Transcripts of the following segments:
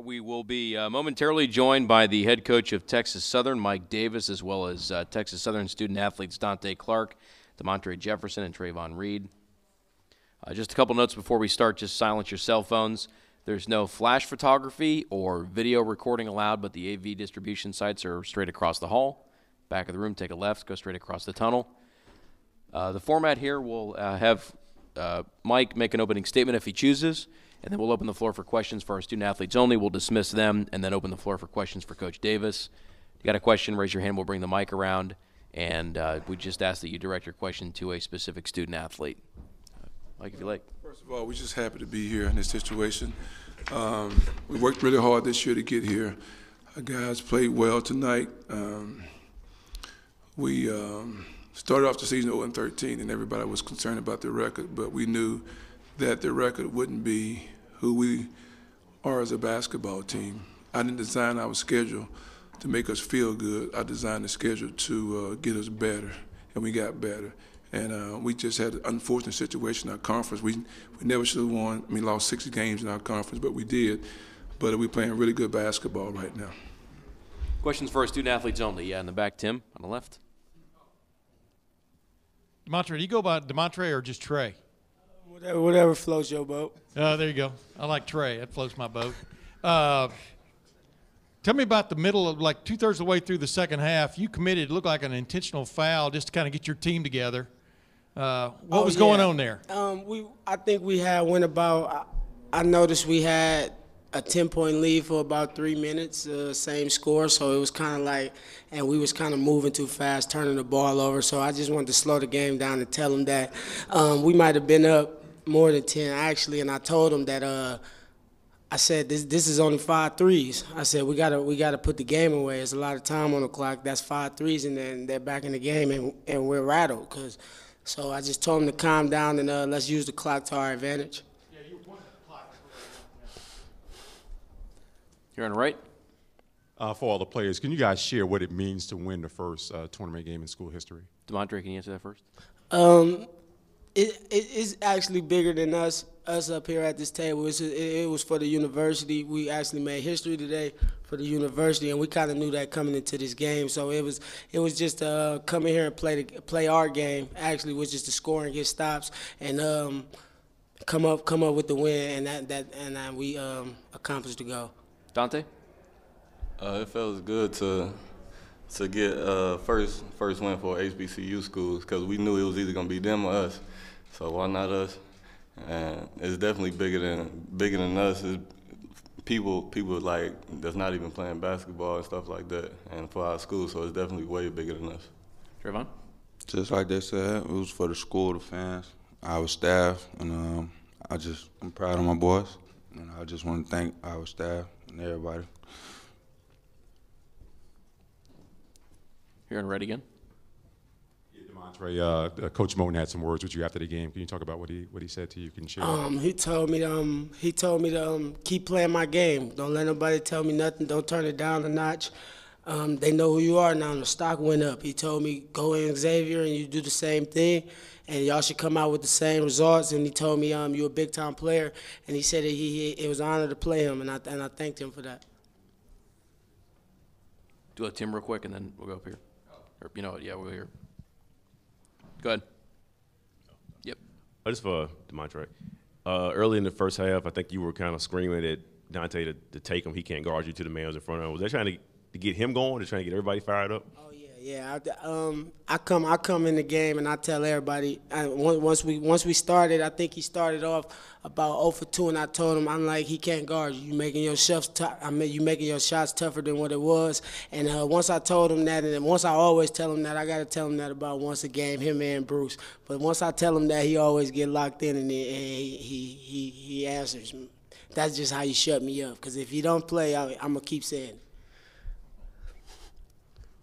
We will be momentarily joined by the head coach of Texas Southern, Mike Davis, as well as Texas Southern student-athletes Dante Clark, DeMontre Jefferson, and Trayvon Reed. Just a couple notes before we start. Just silence your cell phones. There's no flash photography or video recording allowed, but the AV distribution sites are straight across the hall. Back of the room, take a left, go straight across the tunnel. The format here will have Mike make an opening statement if he chooses, and then we'll open the floor for questions for our student-athletes only. We'll dismiss them and then open the floor for questions for Coach Davis. If you got a question, raise your hand. We'll bring the mic around, and we just ask that you direct your question to a specific student-athlete. Mike, if you like. First of all, we're just happy to be here in this situation. We worked really hard this year to get here. Our guys played well tonight. We started off the season 0-13, and everybody was concerned about the record, but we knew that the record wouldn't be who we are as a basketball team. I didn't design our schedule to make us feel good. I designed the schedule to get us better, and we got better. And we just had an unfortunate situation in our conference. We never should have won. I mean, lost 6 games in our conference, but we did. But we're playing really good basketball right now. Questions for our student-athletes only. Yeah, in the back, Tim, on the left. DeMontre, do you go by DeMontre or just Trey? Whatever floats your boat. There you go. I like Trey. That floats my boat. Tell me about the middle of, like, 2/3 of the way through the second half. You committed, it looked like an intentional foul just to kind of get your team together. What was going on there? I think we had went about. I noticed we had a 10-point lead for about 3 minutes, same score. So it was kind of like, and we was kind of moving too fast, turning the ball over. So I just wanted to slow the game down and tell them that we might have been up more than 10 actually. And I told them that I said this is only 5 threes. I said we gotta put the game away. There's a lot of time on the clock. That's 5 threes, and then they're back in the game, and we're rattled. So I just told them to calm down and let's use the clock to our advantage. Yeah, you were pointing at the clock. You're on the right. For all the players, can you guys share what it means to win the first tournament game in school history? DeMontre, can you answer that first? It's actually bigger than us up here at this table. It was for the university. We actually made history today for the university, and we kind of knew that coming into this game. So it was just come in here and play our game. Actually, was just to score and get stops and come up with the win, and we accomplished the goal. Dante? It feels good to get first win for HBCU schools because we knew it was either gonna be them or us. So why not us? And it's definitely bigger than us. It's people like that's not even playing basketball and stuff like that, and for our school, so it's definitely way bigger than us. Trayvon? Just like they said, it was for the school, the fans, our staff, and I'm proud of my boys, and I just want to thank our staff and everybody. You're on red again. DeMontre, Coach Moton had some words with you after the game. Can you talk about what he said to you? Can you share? He told me to keep playing my game. Don't let nobody tell me nothing. Don't turn it down a notch. They know who you are now. The stock went up. He told me go in Xavier and you do the same thing, and y'all should come out with the same results. And he told me you're a big time player, and he said that it was an honor to play him, and I thanked him for that. Do a Tim real quick, and then we'll go up here. Or, we'll hear. Go ahead. Yep. Just for DeMontre. Early in the first half, I think you were kind of screaming at Dante to take him. He can't guard you to the man who's in front of him. Was that trying to get him going or trying to get everybody fired up? Oh, yeah. I come in the game and I tell everybody. Once we started, I think he started off about 0 for 2, and I told him, I'm like, he can't guard you. You making your shots tougher than what it was. And once I told him that, and then once I always tell him that, I got to tell him that about once a game, him and Bruce. But once I tell him that, he always get locked in and he answers. That's just how you shut me up. Because if you don't play, I'm gonna keep saying it.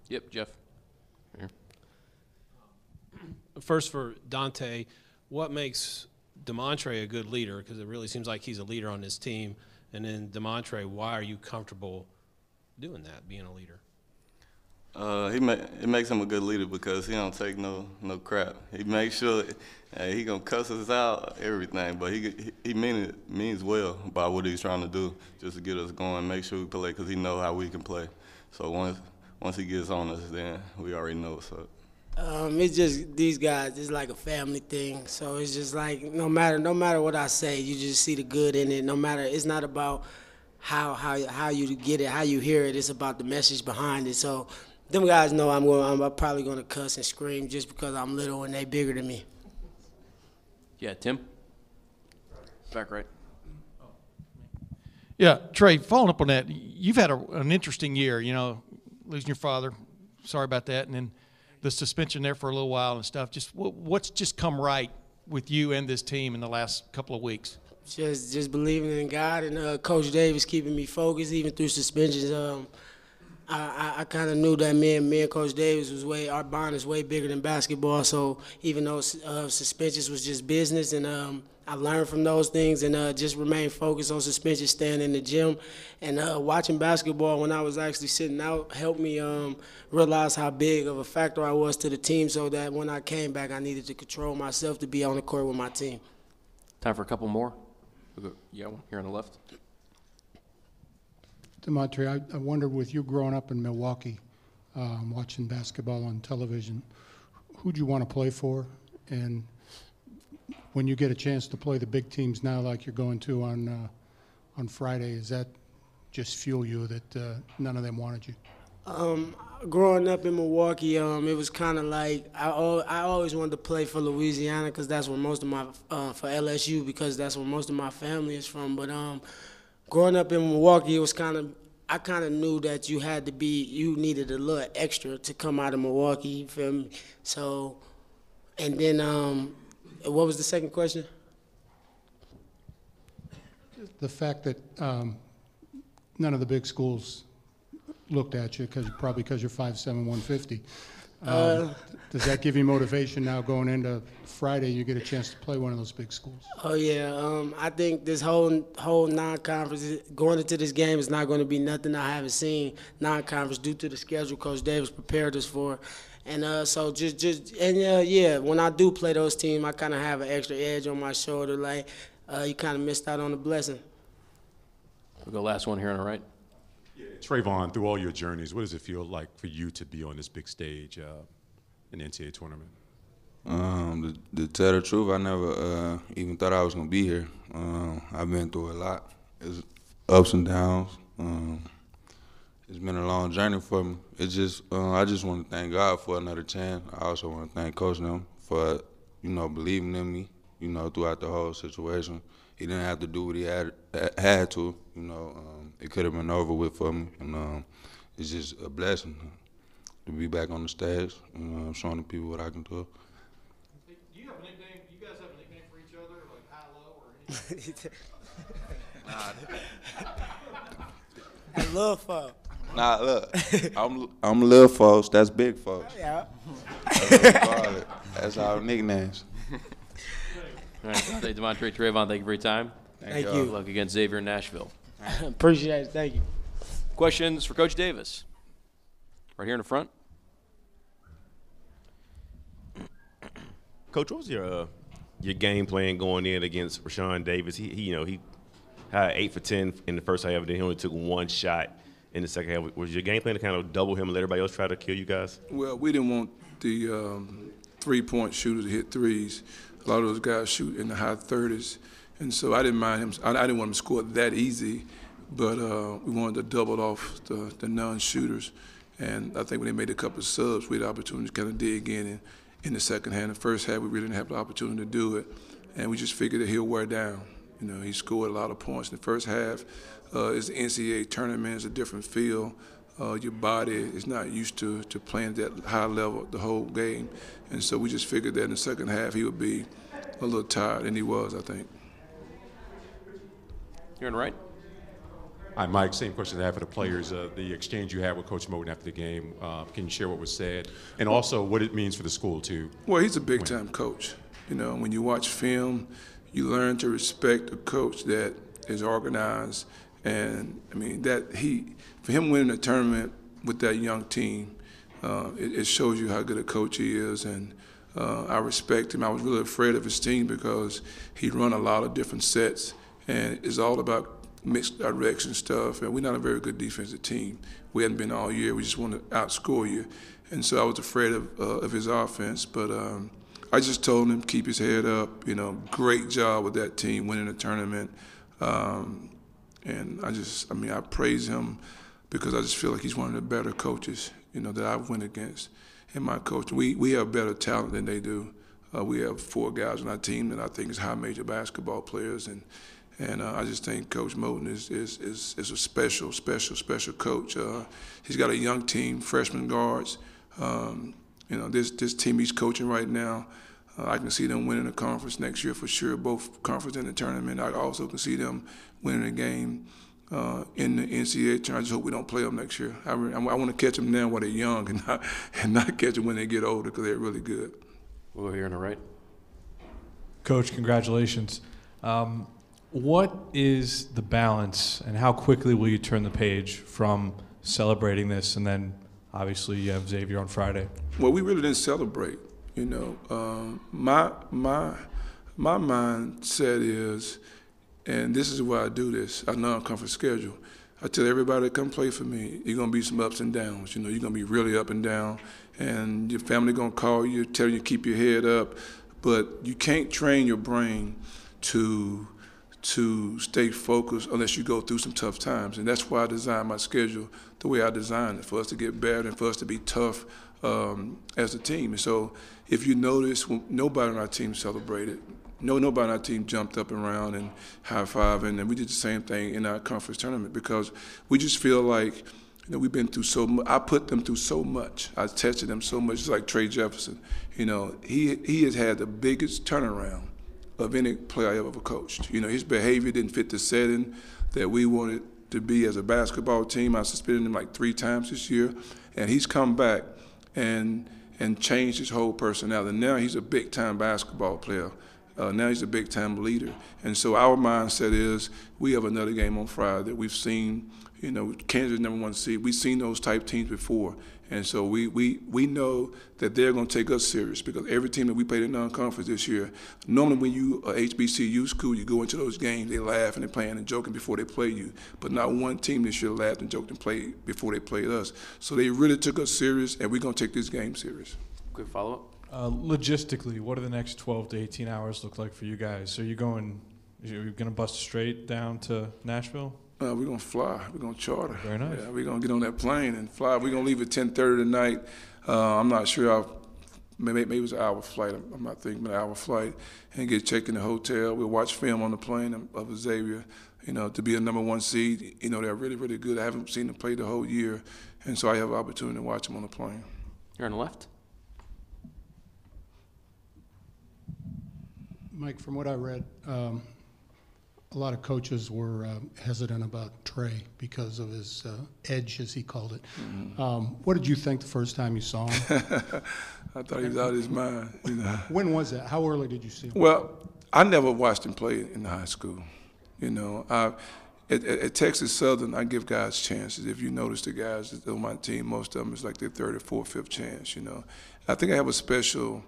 Yep, Jeff. Here. First for Dante, what makes DeMontre a good leader? Because it really seems like he's a leader on this team. And then DeMontre, why are you comfortable doing that, being a leader? It makes him a good leader because he don't take no crap. He makes sure he gonna cuss us out, everything, but he means well by what he's trying to do, just to get us going, make sure we play, because he know how we can play. So once he gets on us, then we already know what's up. It's just these guys. It's like a family thing. So it's just like no matter what I say, you just see the good in it. No matter, it's not about how you get it, how you hear it. It's about the message behind it. So them guys know I'm probably gonna cuss and scream just because I'm little and they bigger than me. Yeah, Tim. Back right. Yeah, Trey, following up on that, you've had an interesting year, you know, losing your father. Sorry about that. And then the suspension there for a little while and stuff. Just what's just come right with you and this team in the last couple of weeks? Just believing in God and Coach Davis keeping me focused even through suspensions. I kind of knew that me and Coach Davis our bond is way bigger than basketball. So even though suspensions was just business, and I learned from those things and just remained focused on suspensions, staying in the gym, and watching basketball when I was actually sitting out helped me realize how big of a factor I was to the team. So that when I came back, I needed to control myself to be on the court with my team. Time for a couple more. Yeah, one here on the left. Demontre, I wondered, with you growing up in Milwaukee, watching basketball on television, who'd you want to play for? And when you get a chance to play the big teams now, like you're going to on Friday, does that just fuel you that none of them wanted you? Growing up in Milwaukee, it was kind of like I always wanted to play for Louisiana because that's where most of my for LSU because that's where most of my family is from. But growing up in Milwaukee, it was I kind of knew that you needed a little extra to come out of Milwaukee. You feel me? So, and then what was the second question? The fact that none of the big schools looked at you probably because you're 5'7", 150. Does that give you motivation now going into Friday? You get a chance to play one of those big schools. Oh yeah, I think this whole non-conference going into this game is not going to be nothing I haven't seen non-conference due to the schedule Coach Davis prepared us for, and so yeah, when I do play those teams, I kind of have an extra edge on my shoulder. Like you kind of missed out on the blessing. We'll go last one here on the right. Trayvon, through all your journeys, what does it feel like for you to be on this big stage in the NCAA tournament? To tell the truth, I never even thought I was going to be here. I've been through a lot. It's ups and downs. It's been a long journey for me. It's just I just want to thank God for another chance. I also want to thank Coach them for, believing in me, throughout the whole situation. He didn't have to do what he had to, it could have been over with for me, and it's just a blessing to be back on the stage, showing the people what I can do. Do you have a nickname? You guys have a nickname for each other, like high, low, or anything? I love folks. Nah, look, I'm little folks. That's big folks. Yeah. That's our nicknames. All right, Demontre, Trayvon, thank you for your time. Thank you. Good luck against Xavier in Nashville. Appreciate it. Thank you. Questions for Coach Davis? Right here in the front. Coach, what was your game plan going in against Rashawn Davis? He had 8 for 10 in the first half, and then he only took one shot in the second half. Was your game plan to kind of double him and let everybody else try to kill you guys? Well, we didn't want the three-point shooter to hit threes. A lot of those guys shoot in the high 30s, and so I didn't mind him. I didn't want him to score that easy, but we wanted to double off the non-shooters. And I think when they made a couple of subs, we had the opportunity to kind of dig in the second half. In the first half, we really didn't have the opportunity to do it, and we just figured that he'll wear down. He scored a lot of points in the first half. It's the NCAA tournament. It's a different feel. Your body is not used to playing at that high level the whole game. And so we just figured that in the second half he would be a little tired, and he was, I think. You're on the right. Hi, Mike. Same question I have for the players. The exchange you had with Coach Moton after the game, can you share what was said? And also what it means for the school, too? Well, he's a big-time coach. When you watch film, you learn to respect a coach that is organized. And, for him winning a tournament with that young team, it shows you how good a coach he is, and I respect him. I was really afraid of his team because he run a lot of different sets, and it's all about mixed direction stuff, and we're not a very good defensive team. We hadn't been all year. We just want to outscore you. And so I was afraid of his offense, but I just told him keep his head up. Great job with that team winning the tournament. And I praise him because I just feel like he's one of the better coaches, that I've went against in my coaching. We have better talent than they do. We have 4 guys on our team that I think is high major basketball players, and I just think Coach Moton is a special coach. He's got a young team, freshman guards. This team he's coaching right now, I can see them winning the conference next year for sure, both conference and the tournament. I also can see them winning a game in the NCAA tournament. I just hope we don't play them next year. I want to catch them now while they're young and not catch them when they get older because they're really good. We'll go here on the right. Coach, congratulations. What is the balance, and how quickly will you turn the page from celebrating this, and then obviously you have Xavier on Friday? Well, we really didn't celebrate. My mindset is, and this is why I do this, I non-conference schedule. I tell everybody that come play for me, you're going to be some ups and downs. You're going to be really up and down, and your family going to call you, tell you to keep your head up, but you can't train your brain to stay focused unless you go through some tough times. And that's why I designed my schedule the way I designed it, for us to get better and for us to be tough as a team. And so if you notice, nobody on our team celebrated. Nobody on our team jumped up and around and high-fived, and we did the same thing in our conference tournament because we just feel like we've been through so much. I put them through so much. I tested them so much, just like Trey Jefferson. He has had the biggest turnaround of any player I ever coached. His behavior didn't fit the setting that we wanted to be as a basketball team. I suspended him like 3 times this year, and he's come back and changed his whole personality. Now he's a big-time basketball player. Now he's a big-time leader. And so our mindset is we have another game on Friday that we've seen. Kansas #1 seed. We've seen those type teams before. And so we know that they're going to take us serious because every team that we played in non-conference this year, normally when you are HBCU school, you go into those games, they laugh and they're playing and joking before they play you. But not one team this year laughed and joked and played before they played us. So they really took us serious, and we're going to take this game serious. Quick follow-up. Logistically, what do the next 12 to 18 hours look like for you guys? Are you going to bust straight down to Nashville? We're going to fly. We're going to charter. Very nice. Yeah, we're going to get on that plane and fly. We're going to leave at 10:30 tonight. I'm not sure. Maybe it was an hour flight. I'm not thinking an hour flight. And get checked in the hotel. We'll watch film on the plane of Xavier. To be a #1 seed, they're really, really good. I haven't seen them play the whole year. And so I have an opportunity to watch them on the plane. Here on the left. Mike, from what I read, a lot of coaches were hesitant about Trey because of his edge, as he called it. Mm-hmm. What did you think the first time you saw him? I thought he was out of his mind. When was that? How early did you see him? Well, I never watched him play in high school. At Texas Southern, I give guys chances. If you notice the guys that on my team, most of them is like their 3rd or 4th, 5th chance. I think I have a special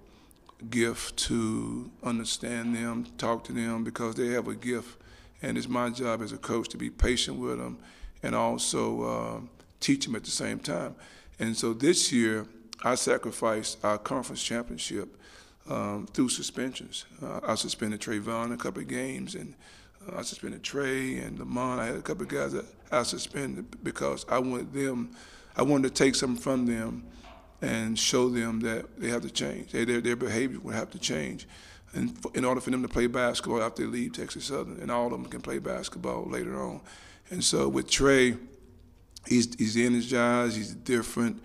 gift to understand them, talk to them, because they have a gift. And it's my job as a coach to be patient with them and also teach them at the same time. And so this year, I sacrificed our conference championship through suspensions. I suspended Trayvon a couple of games, and I suspended Trey and Lamont. I had a couple of guys that I suspended because I wanted to take something from them and show them that they have to change. Their behavior would have to change. And in order for them to play basketball after they leave Texas Southern, and all of them can play basketball later on. And so with Trey, he's energized, he's different,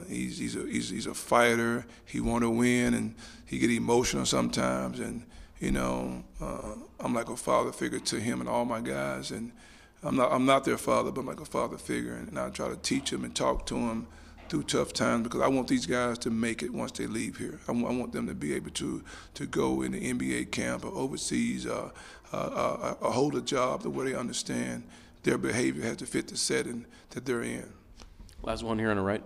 he's a fighter, he want to win, and he get emotional sometimes. And I'm like a father figure to him and all my guys, and I'm not their father, but I'm like a father figure, and I try to teach them and talk to them through tough times because I want these guys to make it once they leave here. I want them to be able to go in the NBA camp or overseas, hold a job the way they understand their behavior has to fit the setting that they're in. Last one here on the right.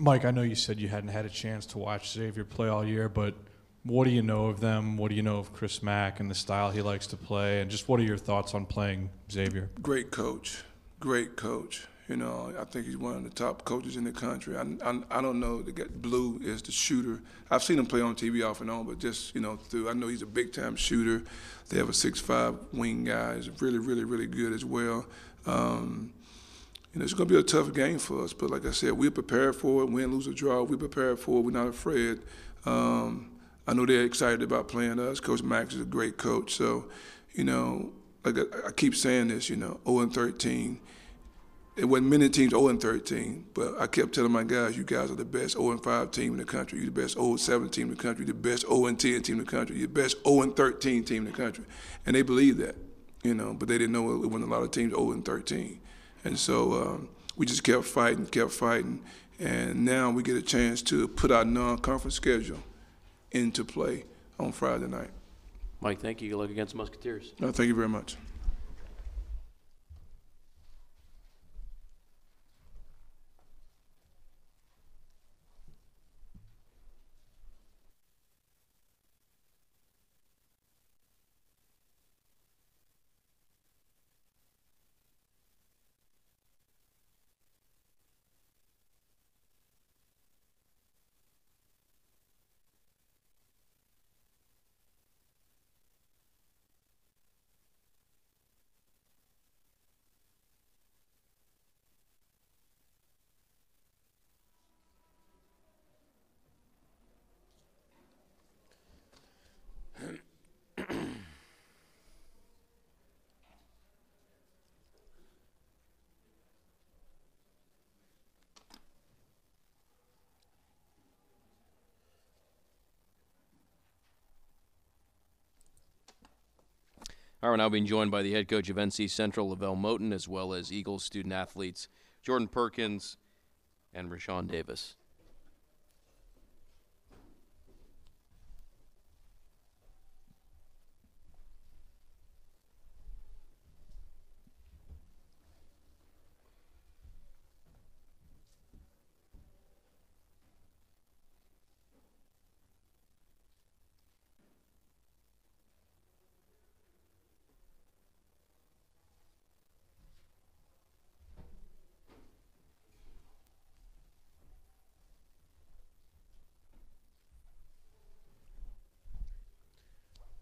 Mike, I know you said you hadn't had a chance to watch Xavier play all year, but what do you know of them? What do you know of Chris Mack and the style he likes to play? And just what are your thoughts on playing Xavier? Great coach. Great coach. You know, I think he's one of the top coaches in the country. I don't know. Blue is the shooter. I've seen him play on TV off and on, but just, you know, I know he's a big-time shooter. They have a 6'5" wing guy. He's really, really, really good as well. You know, it's going to be a tough game for us, but like I said, we're prepared for it. Win, lose, or draw, we're prepared for it. We're not afraid. I know they're excited about playing us. Coach Max is a great coach. So, you know, like I keep saying this, you know, 0-13. There wasn't many teams 0-13, but I kept telling my guys, you guys are the best 0-5 team in the country. You're the best 0-7 team in the country. You're the best 0-10 team in the country. You're the best 0-13 team in the country. And they believed that, you know, but they didn't know it wasn't a lot of teams 0-13. And so we just kept fighting, and now we get a chance to put our non-conference schedule into play on Friday night. Mike, thank you. Good luck against the Musketeers. No, thank you very much. All right, we're now being joined by the head coach of NC Central, Lavelle Moton, as well as Eagles student-athletes Jordan Perkins and Rashawn Davis.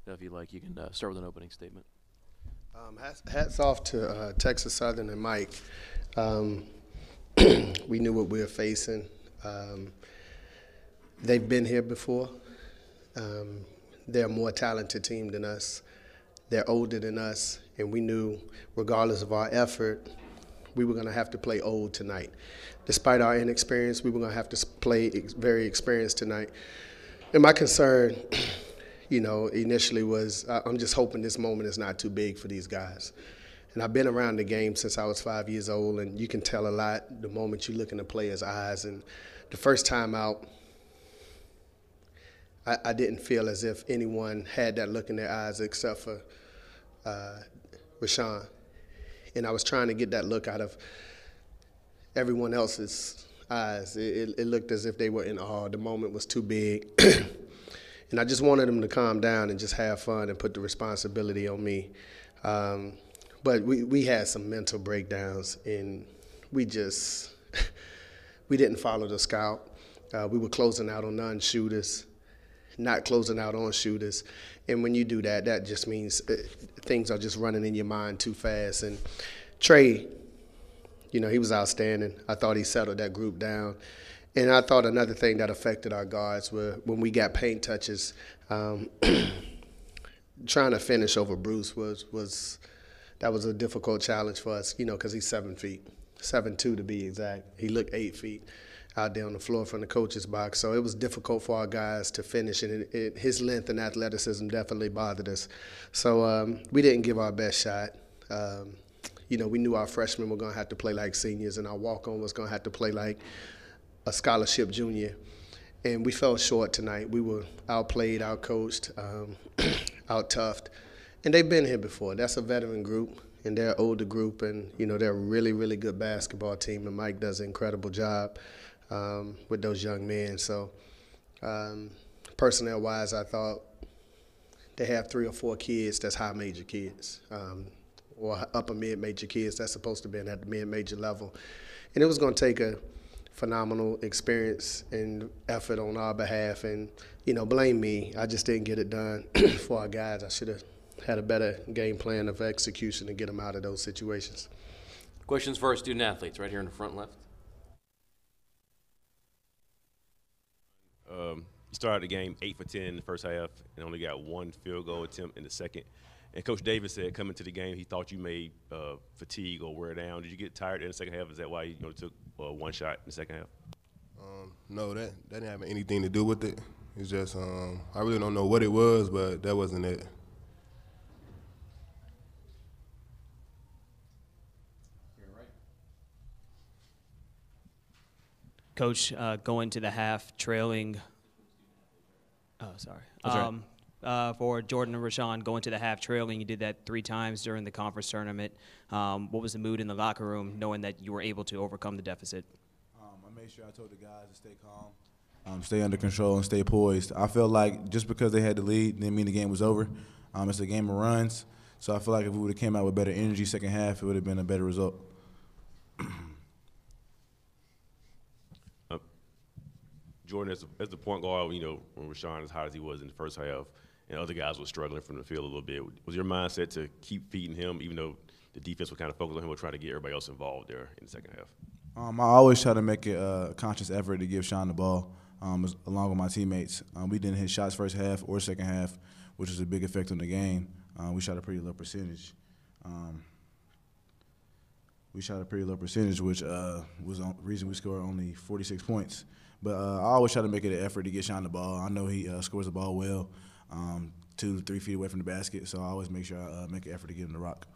If you like, you can start with an opening statement. Hats off to Texas Southern and Mike. We knew what we were facing. They've been here before. They're a more talented team than us. They're older than us, and we knew, regardless of our effort, we were going to have to play old tonight. Despite our inexperience, we were going to have to play very experienced tonight. And my concern, you know, initially was I'm just hoping this moment is not too big for these guys. And I've been around the game since I was 5 years old, and you can tell a lot the moment you look in the players' eyes. And the first time out, I didn't feel as if anyone had that look in their eyes except for Rashawn. And I was trying to get that look out of everyone else's eyes. It looked as if they were in awe. The moment was too big. And I just wanted them to calm down and just have fun and put the responsibility on me. But we had some mental breakdowns, and we didn't follow the scout. We were closing out on non-shooters, not closing out on shooters. And when you do that, that just means things are just running in your mind too fast. And Trey, you know, he was outstanding. I thought he settled that group down. And I thought another thing that affected our guards were when we got paint touches, trying to finish over Bruce was a difficult challenge for us, you know, because he's 7 feet, 7'2" to be exact. He looked 8 feet out there on the floor from the coach's box. So it was difficult for our guys to finish, and his length and athleticism definitely bothered us. So we didn't give our best shot. You know, we knew our freshmen were going to have to play like seniors, and our walk-on was going to have to play like a scholarship junior. And we fell short tonight. We were outplayed, outcoached, out-toughed. And they've been here before. That's a veteran group, and they're an older group, and, you know, they're a really, really good basketball team, and Mike does an incredible job. with those young men. So personnel-wise, I thought they have 3 or 4 kids that's high major kids, or upper mid-major kids that's supposed to be at the mid-major level. And it was going to take a phenomenal experience and effort on our behalf. And, blame me. I just didn't get it done for our guys. I should have had a better game plan of execution to get them out of those situations. Questions for our student athletes right here in the front left. You started the game 8 for 10 in the first half and only got 1 field goal attempt in the second. And Coach Davis said coming to the game he thought you may fatigue or wear down. Did you get tired in the second half? Is that why you took 1 shot in the second half? No, that didn't have anything to do with it. It's just I really don't know what it was, but that wasn't it. Coach, going to the half, trailing. Oh, sorry. For Jordan and Rashawn, going to the half, trailing, you did that 3 times during the conference tournament. What was the mood in the locker room, knowing that you were able to overcome the deficit? I made sure I told the guys to stay calm, stay under control, and stay poised. I felt like just because they had the lead didn't mean the game was over. It's a game of runs, so I feel like if we would have came out with better energy second half, it would have been a better result. Jordan, as the point guard, when Rashawn as hot as he was in the first half, and other guys were struggling from the field a little bit, was your mindset to keep feeding him, even though the defense was kind of focused on him, or trying to get everybody else involved there in the second half? I always try to make a conscious effort to give Sean the ball, along with my teammates. We didn't hit shots first half or second half, which was a big effect on the game. We shot a pretty low percentage. Which was the reason we scored only 46 points. But I always try to make it an effort to get Sean the ball. I know he scores the ball well, 2 to 3 feet away from the basket, so I always make sure I make an effort to get him the rock.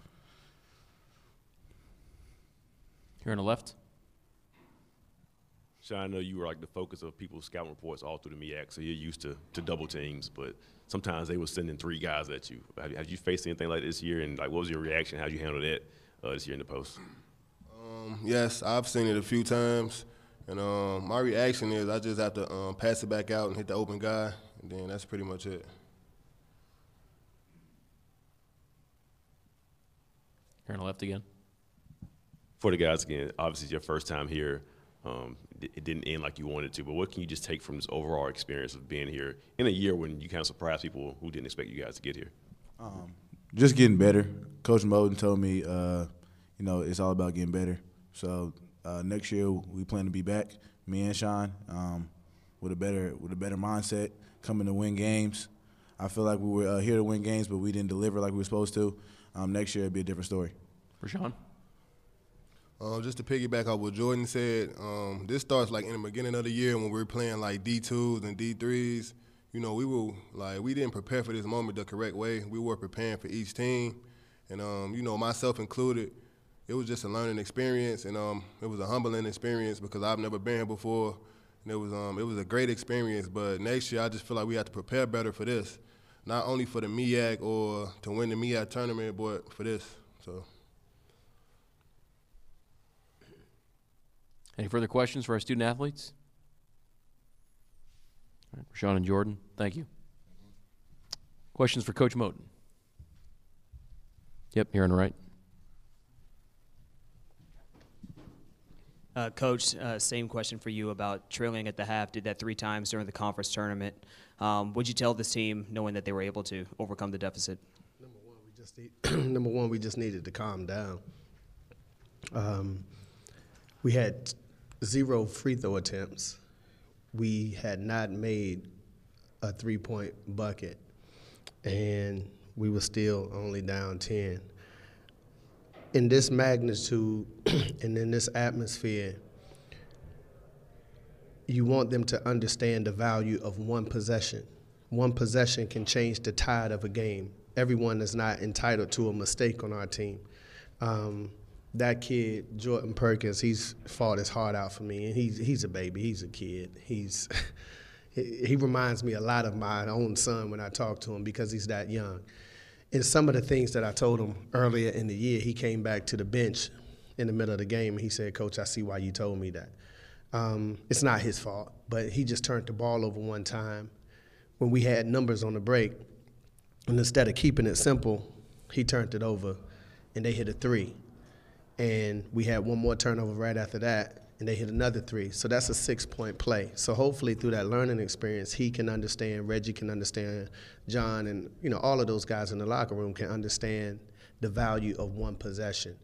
Here on the left. Sean, I know you were like the focus of people's scouting reports all through the MEAC, so you're used to double teams, but sometimes they were sending 3 guys at you. Have you faced anything like this year, and what was your reaction? How did you handle that this year in the post? Yes, I've seen it a few times. And my reaction is I just have to pass it back out and hit the open guy, and then that's pretty much it. Here on the left again. For the guys again, obviously it's your first time here. It didn't end like you wanted to, but what can you just take from this overall experience of being here in a year when you kind of surprised people who didn't expect you guys to get here? Just getting better. Coach Moton told me, it's all about getting better. So next year we plan to be back, me and Sean, with a better mindset, coming to win games. I feel like we were here to win games, but we didn't deliver like we were supposed to. Next year it'll be a different story. Rashawn? Just to piggyback off what Jordan said, this starts like in the beginning of the year when we were playing like D2s and D3s. We didn't prepare for this moment the correct way. We were preparing for each team, and myself included. It was just a learning experience, and it was a humbling experience because I've never been here before. And it was a great experience. But next year, I just feel like we have to prepare better for this, not only for the MEAC or to win the MEAC tournament, but for this. So. Any further questions for our student athletes? All right, Rashawn and Jordan, thank you. Questions for Coach Moton? Yep, here on the right. Coach, same question for you about trailing at the half. Did that 3 times during the conference tournament. What'd you tell this team, knowing that they were able to overcome the deficit? Number one, we just needed to calm down. We had 0 free throw attempts. We had not made a 3-point bucket, and we were still only down 10. In this magnitude and in this atmosphere, you want them to understand the value of one possession. One possession can change the tide of a game. Everyone is not entitled to a mistake on our team. That kid, Jordan Perkins, he's fought his heart out for me, and he's a baby. He's a kid. He reminds me a lot of my own son when I talk to him because he's that young. And some of the things that I told him earlier in the year, he came back to the bench in the middle of the game and he said, "Coach, I see why you told me that." It's not his fault, but he just turned the ball over one time when we had numbers on the break. And instead of keeping it simple, he turned it over, and they hit a three. And we had one more turnover right after that, and they hit another three. So that's a 6-point play. So hopefully through that learning experience, he can understand, Reggie can understand, John, and all of those guys in the locker room can understand the value of one possession.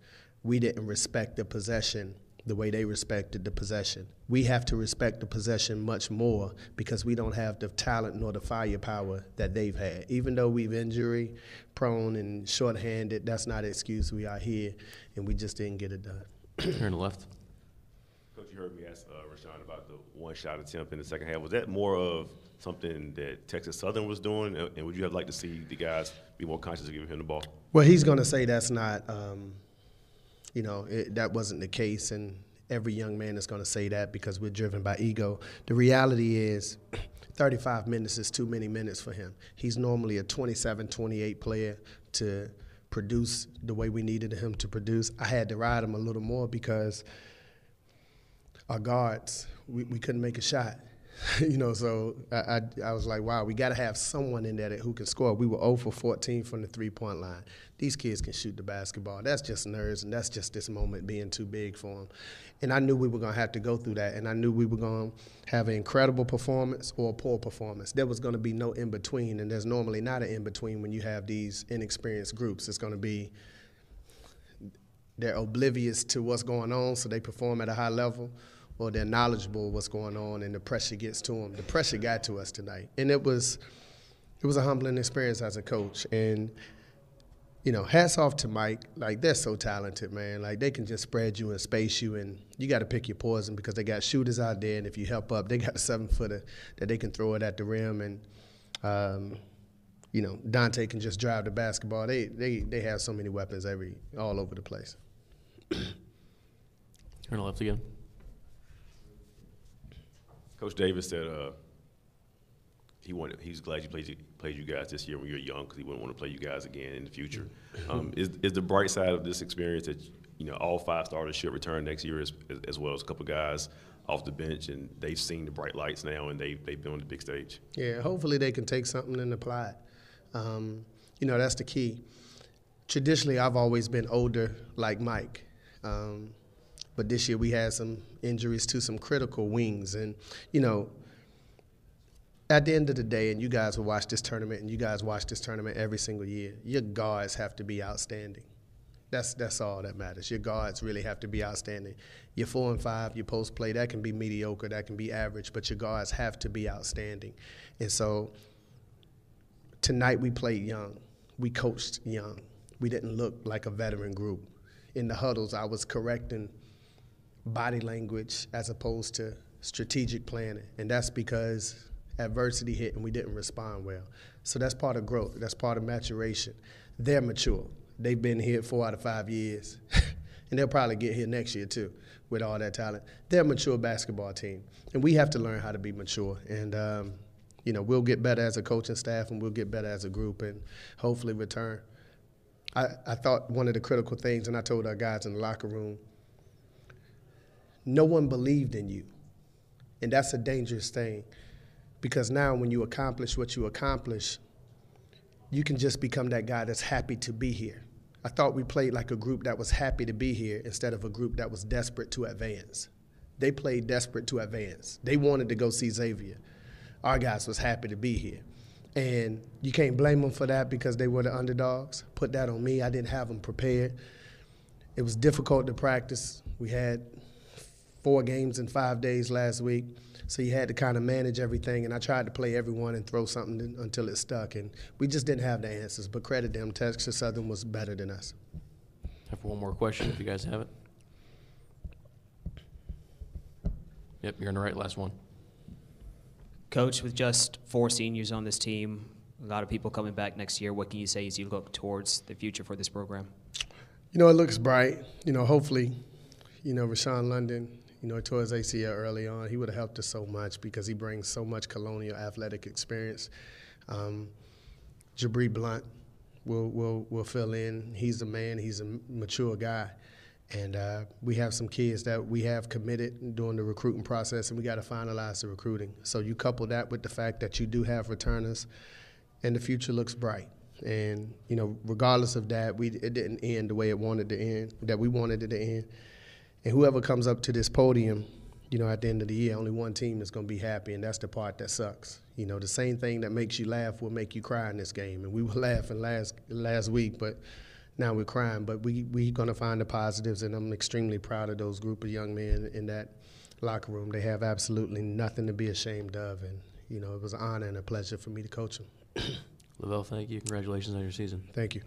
We didn't respect the possession the way they respected the possession. We have to respect the possession much more because we don't have the talent nor the firepower that they've had. Even though we've injury prone and shorthanded, that's not an excuse. We are here, and we just didn't get it done. Here on the left. Coach, you heard me ask Rashawn about the one-shot attempt in the second half. Was that more of something that Texas Southern was doing, and would you have liked to see the guys be more conscious of giving him the ball? Well, he's going to say that's not that wasn't the case, and every young man is going to say that because we're driven by ego. The reality is 35 minutes is too many minutes for him. He's normally a 27, 28 player to produce the way we needed him to produce. I had to ride him a little more because our guards, we couldn't make a shot. So I was like, wow, we got to have someone in there who can score. We were 0 for 14 from the three-point line. These kids can shoot the basketball. That's just nerves, and that's just this moment being too big for them. And I knew we were going to have to go through that, and I knew we were going to have an incredible performance or a poor performance. There was going to be no in-between, and there's normally not an in-between when you have these inexperienced groups. It's going to be they're oblivious to what's going on, so they perform at a high level, or they're knowledgeable of what's going on and the pressure gets to them. The pressure got to us tonight. And it was a humbling experience as a coach. And, hats off to Mike. Like, they're so talented, man. Like, they can just spread you and space you, and you got to pick your poison because they got shooters out there, and if you help up, they got a 7-footer that they can throw it at the rim. And, Dante can just drive the basketball. They have so many weapons all over the place. Turn to left again. Coach Davis said he's glad you played you guys this year when you were young because he wouldn't want to play you guys again in the future. Is the bright side of this experience that all 5 starters should return next year as well as a couple of guys off the bench, and they've seen the bright lights now and they've been on the big stage? Yeah, hopefully they can take something and apply it. That's the key. Traditionally, I've always been older like Mike. But this year we had some injuries to some critical wings. And, at the end of the day, and you guys will watch this tournament, and you guys watch this tournament every single year, your guards have to be outstanding. That's all that matters. Your guards really have to be outstanding. Your 4 and 5, your post play, that can be mediocre, that can be average, but your guards have to be outstanding. And so tonight we played young. We coached young. We didn't look like a veteran group. In the huddles, I was correcting body language as opposed to strategic planning, and that's because adversity hit and we didn't respond well. So that's part of growth. That's part of maturation. They're mature. They've been here 4 out of 5 years, and they'll probably get here next year too with all that talent. They're a mature basketball team, and we have to learn how to be mature. And we'll get better as a coaching staff, and we'll get better as a group, and hopefully return. I thought one of the critical things, and I told our guys in the locker room, no one believed in you. And that's a dangerous thing because now when you accomplish what you accomplish, you can just become that guy that's happy to be here. I thought we played like a group that was happy to be here instead of a group that was desperate to advance. They played desperate to advance. They wanted to go see Xavier. Our guys was happy to be here. And you can't blame them for that because they were the underdogs. Put that on me. I didn't have them prepared. It was difficult to practice. We had 4 games in 5 days last week, so you had to kind of manage everything, and I tried to play everyone and throw something until it stuck, and we just didn't have the answers, but credit them, Texas Southern was better than us. Have one more question if you guys have it. Yep, you're on the right, last one. Coach, with just 4 seniors on this team, a lot of people coming back next year, what can you say as you look towards the future for this program? It looks bright. Hopefully, Rashawn London, he tore his ACL early on. He would have helped us so much because he brings so much colonial athletic experience. Jabri Blunt will fill in. He's a man. He's a mature guy. And we have some kids that we have committed during the recruiting process, and we got to finalize the recruiting. So you couple that with the fact that you do have returners, and the future looks bright. And, you know, regardless of that, it didn't end the way it wanted to end, that we wanted it to end. And whoever comes up to this podium, you know, at the end of the year, only one team is going to be happy, and that's the part that sucks. You know, the same thing that makes you laugh will make you cry in this game. And we were laughing last week, but now we're crying. But we're going to find the positives, and I'm extremely proud of those group of young men in that locker room. They have absolutely nothing to be ashamed of, and, you know, it was an honor and a pleasure for me to coach them. Lavelle, thank you. Congratulations on your season. Thank you.